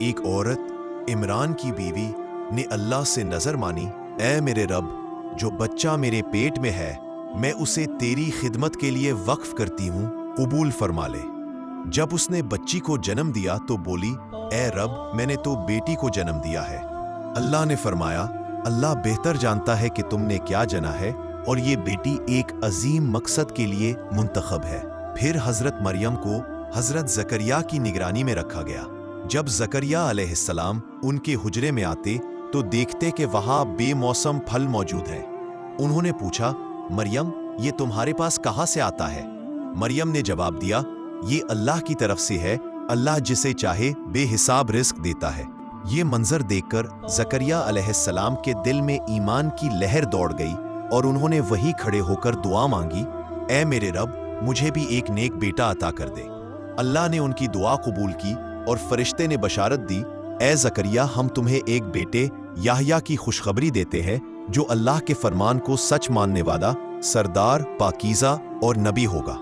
ایک عورت عمران کی بیوی نے اللہ سے نظر مانی، اے میرے رب، جو بچہ میرے پیٹ میں ہے میں اسے تیری خدمت کے لیے وقف کرتی ہوں، قبول فرما لے۔ جب اس نے بچی کو جنم دیا تو بولی، اے رب، میں نے تو بیٹی کو جنم دیا ہے۔ اللہ نے فرمایا، اللہ بہتر جانتا ہے کہ تم نے کیا جنا ہے، اور یہ بیٹی ایک عظیم مقصد کے لیے منتخب ہے۔ پھر حضرت مریم کو حضرت زکریا کی نگرانی میں رکھا گیا۔ جب زکریا علیہ السلام ان کے حجرے میں آتے تو دیکھتے کہ وہاں بے موسم پھل موجود ہیں۔ انہوں نے پوچھا، مریم، یہ تمہارے پاس کہاں سے آتا ہے؟ مریم نے جواب دیا، یہ اللہ کی طرف سے ہے، اللہ جسے چاہے بے حساب رزق دیتا ہے۔ یہ منظر دیکھ کر زکریا علیہ السلام کے دل میں ایمان کی لہر دوڑ گئی اور انہوں نے وہیں کھڑے ہو کر دعا مانگی، اے میرے رب، مجھے بھی ایک نیک بیٹا عطا کر دے۔ اللہ نے ان کی دعا قبول کی اور فرشتے نے بشارت دی، اے زکریا، ہم تمہیں ایک بیٹے یحییٰ کی خوشخبری دیتے ہیں جو اللہ کے فرمان کو سچ ماننے والا، سردار، پاکیزہ اور نبی ہوگا۔